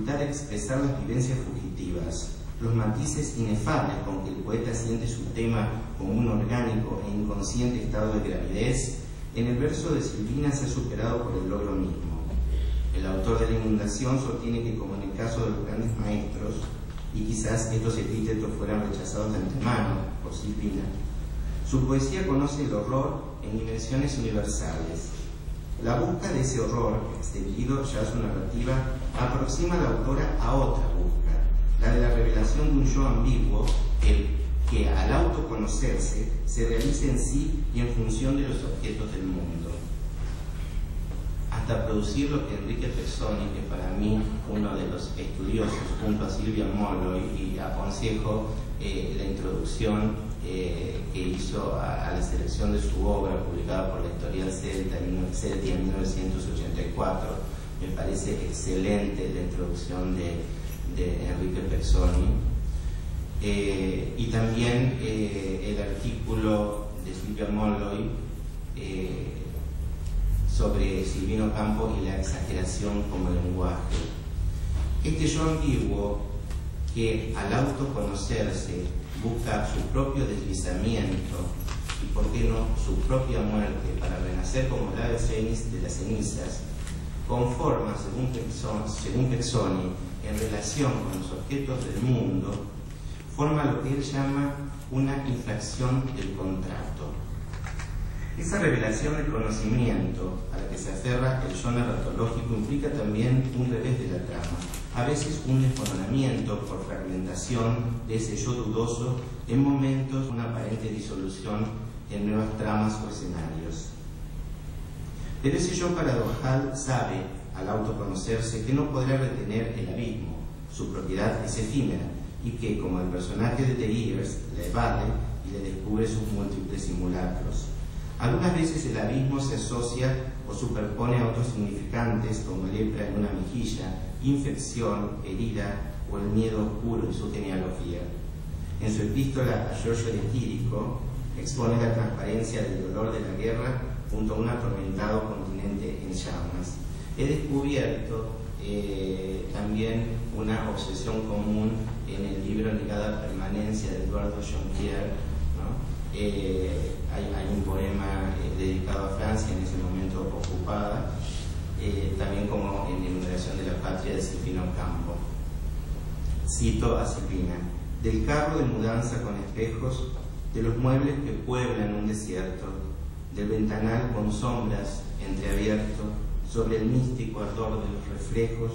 dificultad de expresar las vivencias fugitivas, los matices inefables con que el poeta siente su tema como un orgánico e inconsciente estado de gravidez, en el verso de Silvina se ha superado por el logro mismo. El autor de La inundación sostiene que, como en el caso de los grandes maestros, y quizás estos epítetos fueran rechazados de antemano por Silvina, su poesía conoce el horror en dimensiones universales. La búsqueda de ese horror, extendido ya a su narrativa, aproxima a la autora a otra búsqueda, la de la revelación de un yo ambiguo que al autoconocerse se realiza en sí y en función de los objetos del mundo, hasta producir lo que Enrique Pezzoni, que para mí uno de los estudiosos junto a Silvia Molloy, y aconsejo la introducción que hizo a la selección de su obra publicada por la editorial Celtia en 1984, me parece excelente la introducción de Enrique Pezzoni, y también el artículo de Silvia Molloy sobre Silvino Campo y la exageración como lenguaje. Este yo ambiguo que al autoconocerse busca su propio deslizamiento y, por qué no, su propia muerte para renacer como el ave fénix de las cenizas, conforma, según Pezzoni, en relación con los objetos del mundo, forma lo que él llama una infracción del contrato. Esa revelación del conocimiento a la que se aferra el yo narratológico implica también un revés de la trama, a veces un desmoronamiento por fragmentación de ese yo dudoso, en momentos una aparente disolución en nuevas tramas o escenarios. Pero ese yo paradojal sabe, al autoconocerse, que no podrá retener el abismo, su propiedad es efímera, y que, como el personaje de Delirious, la evade y le descubre sus múltiples simulacros. Algunas veces el abismo se asocia o superpone a otros significantes, como lepra en una mejilla, infección, herida o el miedo oscuro en su genealogía. En su epístola a Giorgio de Chirico expone la transparencia del dolor de la guerra junto a un atormentado continente en llamas. He descubierto también una obsesión común en el libro Negada Permanencia de Eduardo Jonquière, ¿no? Hay un poema dedicado a Francia, en ese momento ocupada, también como en la Enumeración de la Patria de Silvino Campo. Cito a Silvina: del carro de mudanza con espejos, de los muebles que pueblan un desierto, del ventanal con sombras entreabierto, sobre el místico ardor de los reflejos,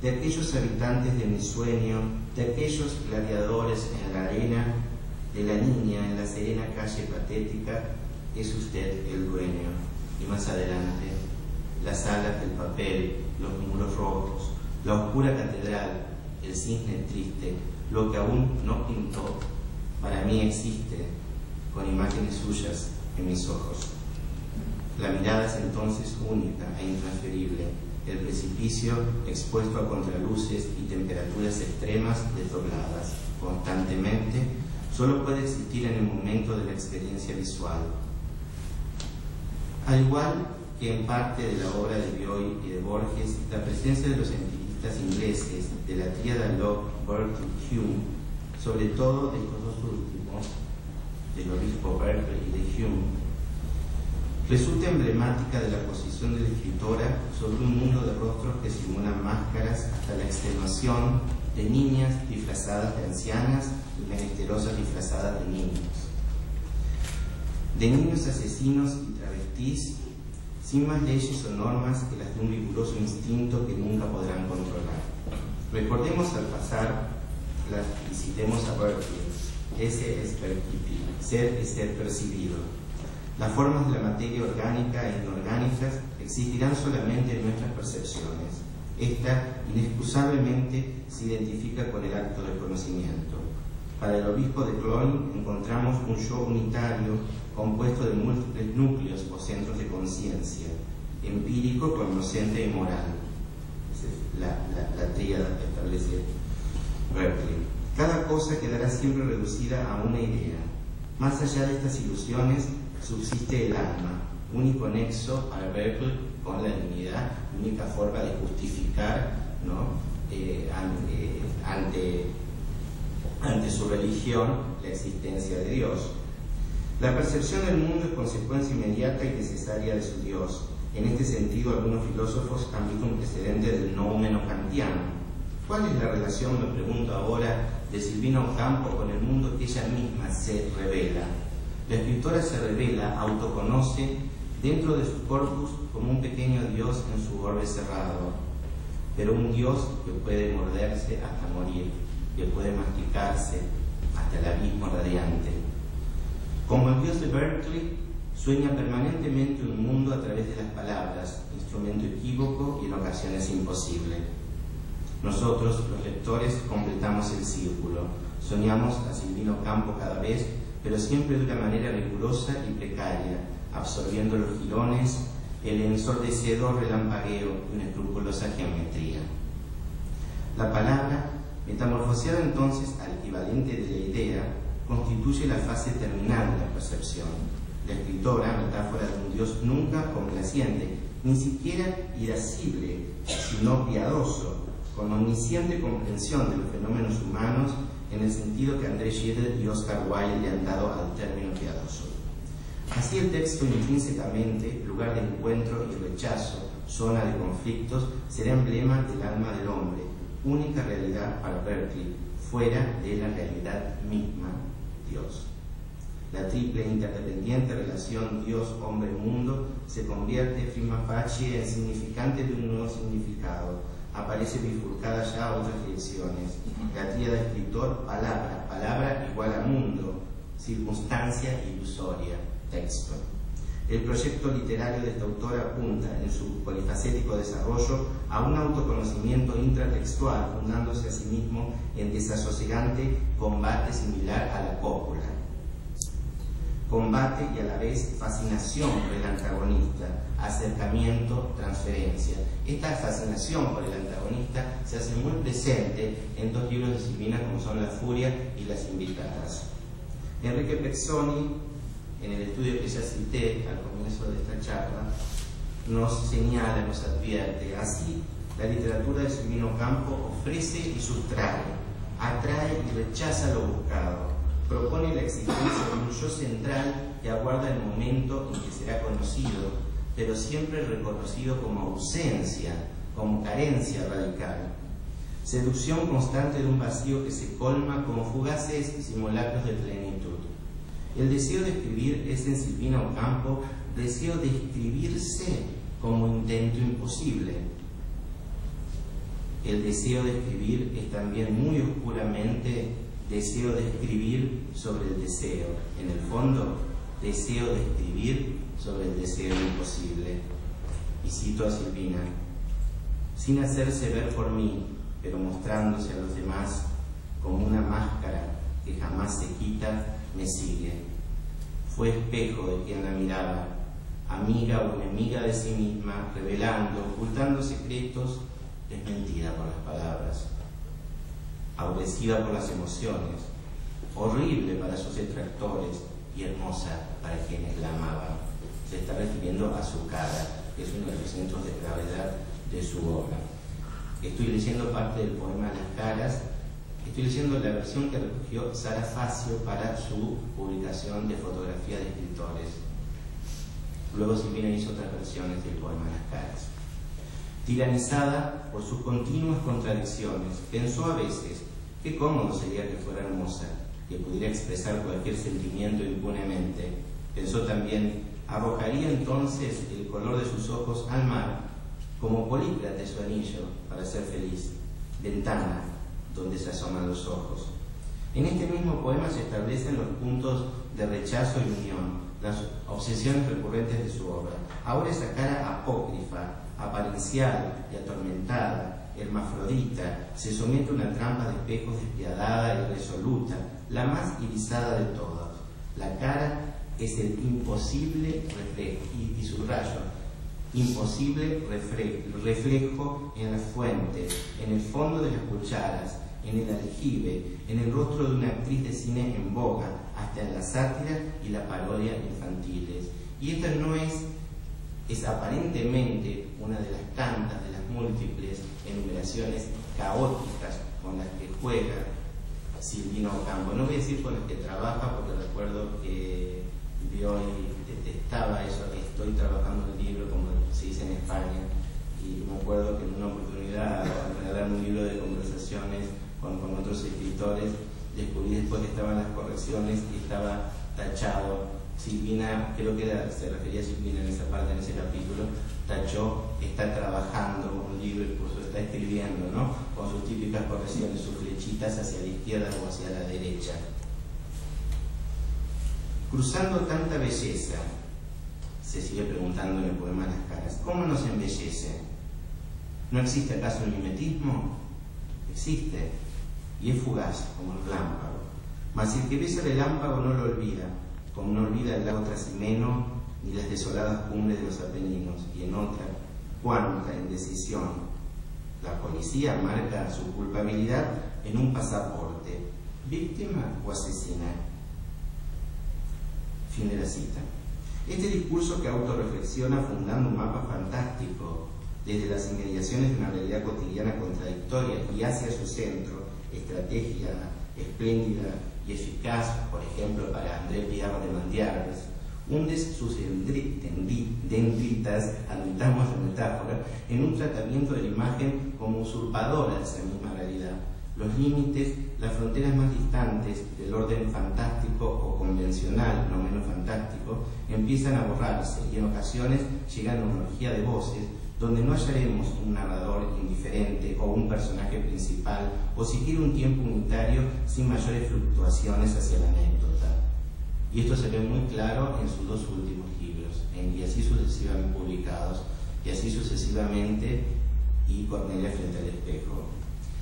de aquellos habitantes de mi sueño, de aquellos gladiadores en la arena, de la niña en la serena calle patética, es usted el dueño. Y más adelante, las alas del papel, los muros rojos, la oscura catedral, el cisne triste, lo que aún no pintó, para mí existe, con imágenes suyas en mis ojos. La mirada es entonces única e intransferible, el precipicio expuesto a contraluces y temperaturas extremas desdobladas constantemente, solo puede existir en el momento de la experiencia visual. Al igual que en parte de la obra de Bioy y de Borges, la presencia de los empiristas ingleses de la tríada Locke, Burke y Hume, sobre todo de estos dos últimos, del obispo Berkeley y de Hume, resulta emblemática de la posición de la escritora sobre un mundo de rostros que simulan máscaras hasta la extenuación de niñas disfrazadas de ancianas y menesterosas disfrazadas de niños asesinos y travestís, sin más leyes o normas que las de un riguroso instinto que nunca podrán controlar. Recordemos al pasar, y citemos a Berkeley: ese es percipir, ser es ser percibido. Las formas de la materia orgánica e inorgánicas existirán solamente en nuestras percepciones. Esta, inexcusablemente, se identifica con el acto del conocimiento. Para el obispo de Cloyne encontramos un yo unitario compuesto de múltiples núcleos o centros de conciencia, empírico, cognoscente y moral. Esa es la tríada que establece Berkeley. Cada cosa quedará siempre reducida a una idea. Más allá de estas ilusiones subsiste el alma, único nexo para Berkeley con la divinidad, única forma de justificar, ¿no?, a ante su religión la existencia de Dios. La percepción del mundo es consecuencia inmediata y necesaria de su Dios. En este sentido, algunos filósofos han visto un precedente del noumeno kantiano. ¿Cuál es la relación, me pregunto ahora, de Silvina Ocampo con el mundo que ella misma se revela? La escritora se revela, autoconoce dentro de su corpus como un pequeño Dios en su orbe cerrado, pero un Dios que puede morderse hasta morir, que puede masticarse hasta el abismo radiante. Como el Dios de Berkeley, sueña permanentemente un mundo a través de las palabras, instrumento equívoco y en ocasiones imposible. Nosotros, los lectores, completamos el círculo. Soñamos a Silvina Ocampo cada vez, pero siempre de una manera rigurosa y precaria, absorbiendo los jirones, el ensordecedor relampagueo de una escrupulosa geometría. La palabra, metamorfoseada entonces al equivalente de la idea, constituye la fase terminal de la percepción. La escritora, metáfora de un Dios nunca complaciente, ni siquiera irascible, sino piadoso, con omnisciente comprensión de los fenómenos humanos en el sentido que André Gide y Oscar Wilde le han dado al término piadoso. Así el texto intrínsecamente, lugar de encuentro y rechazo, zona de conflictos, será emblema del alma del hombre, única realidad para Berkeley, fuera de la realidad misma, Dios. La triple interdependiente relación Dios-hombre-mundo se convierte prima facie en significante de un nuevo significado. Aparece bifurcada ya a otras direcciones. La tríada escritor-palabra, palabra igual a mundo, circunstancia ilusoria, texto. El proyecto literario de esta autora apunta, en su polifacético desarrollo, a un autoconocimiento intratextual, fundándose a sí mismo en desasosegante combate similar a la cópula. Combate y a la vez fascinación por el antagonista, acercamiento, transferencia. Esta fascinación por el antagonista se hace muy presente en dos libros de Silvina como son La Furia y Las Invitadas. Enrique Pezzoni, en el estudio que ya cité al comienzo de esta charla, nos señala, nos advierte: así, la literatura de Silvina Ocampo ofrece y sustrae, atrae y rechaza lo buscado, propone la existencia de un yo central que aguarda el momento en que será conocido, pero siempre reconocido como ausencia, como carencia radical. Seducción constante de un vacío que se colma con fugaces simulacros de plenitud. El deseo de escribir es en Silvina Ocampo deseo de escribirse como intento imposible. El deseo de escribir es también muy oscuramente deseo de escribir sobre el deseo. En el fondo, deseo de escribir sobre el deseo imposible. Y cito a Silvina: sin hacerse ver por mí, pero mostrándose a los demás como una máscara que jamás se quita, me sigue. Fue espejo de quien la miraba, amiga o enemiga de sí misma, revelando, ocultando secretos, desmentida por las palabras, aurecida por las emociones, horrible para sus detractores y hermosa para quienes la amaban. Se está refiriendo a su cara, que es uno de los centros de gravedad de su obra. Estoy leyendo parte del poema Las Caras. Estoy leyendo la versión que recogió Sara Facio para su publicación de fotografía de escritores. Luego Silvina hizo otras versiones del poema Las Caras. Tiranizada por sus continuas contradicciones, pensó a veces qué cómodo sería que fuera hermosa, que pudiera expresar cualquier sentimiento impunemente. Pensó también, arrojaría entonces el color de sus ojos al mar, como Polícrates su anillo, para ser feliz, ventana donde se asoman los ojos. En este mismo poema se establecen los puntos de rechazo y unión, las obsesiones recurrentes de su obra. Ahora esa cara apócrifa, aparencial y atormentada, hermafrodita, se somete a una trampa de espejos despiadada y resoluta, la más irisada de todas. La cara es el imposible reflejo, y subrayo, imposible reflejo en las fuentes, en el fondo de las cucharas, en el aljibe, en el rostro de una actriz de cine en boga, hasta en la sátira y la parodia infantiles. Y esta no es aparentemente una de las tantas, de las múltiples enumeraciones caóticas con las que juega Silvina Ocampo. No voy a decir con las que trabaja, porque recuerdo que vio y detestaba eso, que estoy trabajando en el libro, como se dice en España, y me acuerdo que en una oportunidad, al regalar un libro de conversaciones con otros escritores, descubrí después que estaban las correcciones y estaba tachado. Silvina, creo que se refería a Silvina en esa parte, en ese capítulo, tachó, está trabajando un libro, incluso está escribiendo, ¿no? Con sus típicas correcciones, sus flechitas hacia la izquierda o hacia la derecha. Cruzando tanta belleza, se sigue preguntando en el poema Las caras, ¿cómo nos embellece? ¿No existe acaso un mimetismo? Existe, y es fugaz, como el relámpago. Mas el que besa el relámpago no lo olvida, como no olvida el lago Trasimeno ni las desoladas cumbres de los Apeninos, y en otra, cuánta indecisión. La policía marca su culpabilidad en un pasaporte, víctima o asesina. Fin de la cita. Este discurso que autorreflexiona fundando un mapa fantástico desde las inmediaciones de una realidad cotidiana contradictoria y hacia su centro, estrategia espléndida y eficaz, por ejemplo, para André Pierre de Mandiares, hunde sus dendritas, admitamos la metáfora, en un tratamiento de la imagen como usurpadora de esa misma realidad. Los límites, las fronteras más distantes del orden fantástico o convencional, no menos fantástico, empiezan a borrarse y en ocasiones llegan a una orgía de voces donde no hallaremos un narrador indiferente o un personaje principal o siquiera un tiempo unitario sin mayores fluctuaciones hacia la anécdota. Y esto se ve muy claro en sus dos últimos libros, y así sucesivamente publicados, y así sucesivamente, y Cornelia frente al espejo,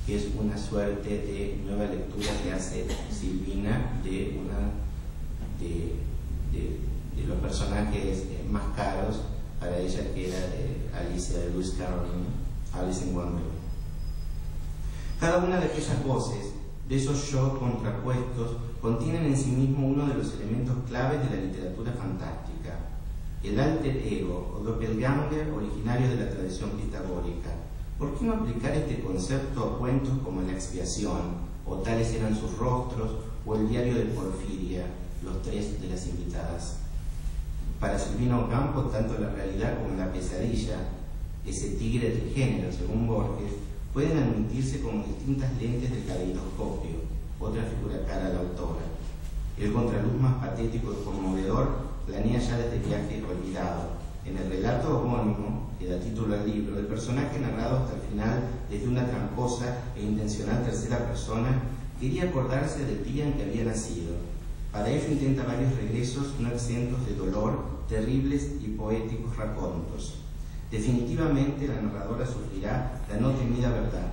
que es una suerte de nueva lectura que hace Silvina de los personajes más caros para ella, que era Alicia de Lewis Carroll, Alice in Wonderland. Cada una de aquellas voces, de esos yo contrapuestos, contienen en sí mismo uno de los elementos claves de la literatura fantástica, el alter ego o doppelganger originario de la tradición pitagórica. ¿Por qué no aplicar este concepto a cuentos como La expiación, o Tales eran sus rostros, o El diario de Porfiria, los tres de las invitadas? Para Silvina Ocampo, tanto la realidad como la pesadilla, ese tigre del género, según Borges, pueden admitirse como distintas lentes del caleidoscopio, otra figura cara a la autora. El contraluz más patético y conmovedor planea ya desde Viaje olvidado. En el relato homónimo, que da título al libro, el personaje narrado hasta el final desde una tramposa e intencional tercera persona quería acordarse del día en que había nacido. Para ello intenta varios regresos no exentos de dolor, terribles y poéticos racontos. Definitivamente la narradora sufrirá la no temida verdad.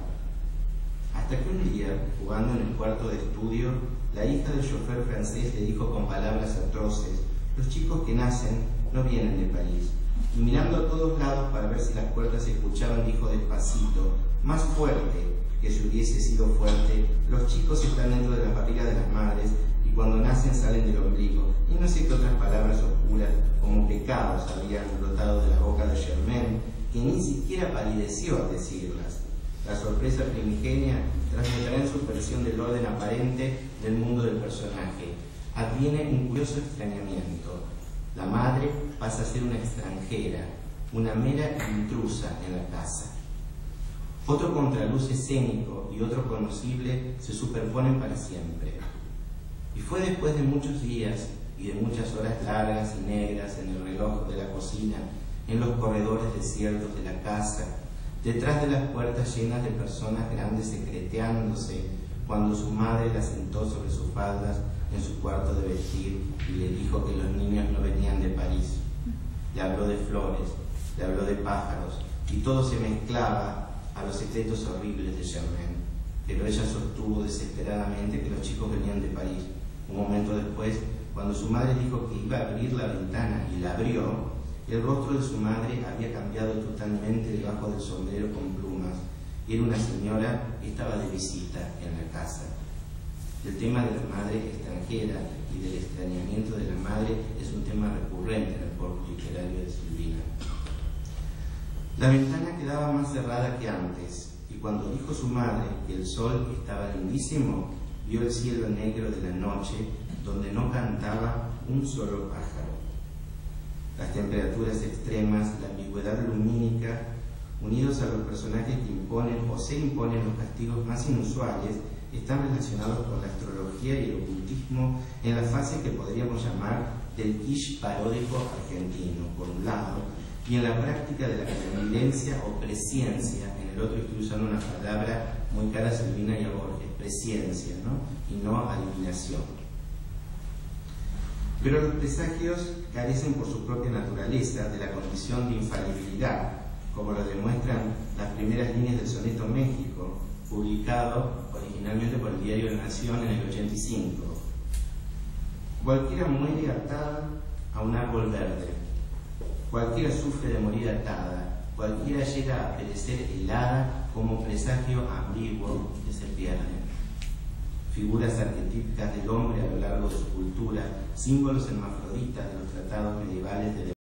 Hasta que un día, jugando en el cuarto de estudio, la hija del chofer francés le dijo con palabras atroces: los chicos que nacen no vienen de París. Y mirando a todos lados para ver si las puertas se escuchaban, dijo despacito, más fuerte que si hubiese sido fuerte: los chicos están dentro de las barrigas de las madres y cuando nacen salen del ombligo. Y no sé qué otras palabras oscuras como pecados habían brotado de la boca de Germaine, que ni siquiera palideció al decirlas. La sorpresa primigenia transmutará en su versión del orden aparente del mundo del personaje. Adviene un curioso extrañamiento. La madre pasa a ser una extranjera, una mera intrusa en la casa. Otro contraluz escénico y otro conocible se superponen para siempre. Y fue después de muchos días y de muchas horas largas y negras en el reloj de la cocina, en los corredores desiertos de la casa, detrás de las puertas llenas de personas grandes secreteándose, cuando su madre la sentó sobre sus faldas en su cuarto de vestir y le dijo que los niños no venían de París. Le habló de flores, le habló de pájaros, y todo se mezclaba a los secretos horribles de Germaine. Pero ella sostuvo desesperadamente que los chicos venían de París. Un momento después, cuando su madre dijo que iba a abrir la ventana y la abrió, el rostro de su madre había cambiado totalmente debajo del sombrero con plumas. Era una señora que estaba de visita en la casa. El tema de la madre extranjera y del extrañamiento de la madre es un tema recurrente en el corpus literario de Silvina. La ventana quedaba más cerrada que antes, y cuando dijo su madre que el sol estaba lindísimo, vio el cielo negro de la noche, donde no cantaba un solo pájaro. Las temperaturas extremas, la ambigüedad lumínica, unidos a los personajes que imponen o se imponen los castigos más inusuales, están relacionados con la astrología y el ocultismo en la fase que podríamos llamar del quiche paródico argentino, por un lado, y en la práctica de la clarividencia o presciencia, en el otro estoy usando una palabra muy cara a Silvina y a Borges, presciencia, ¿no? Y no adivinación. Pero los presagios carecen por su propia naturaleza de la condición de infalibilidad, como lo demuestran las primeras líneas del Soneto México, publicado originalmente por el diario La Nación en el 85. Cualquiera muere atada a un árbol verde, cualquiera sufre de morir atada, cualquiera llega a perecer helada como presagio ambiguo que se pierde. Figuras arquetípicas del hombre a lo largo de su cultura, símbolos hermafroditas de los tratados medievales de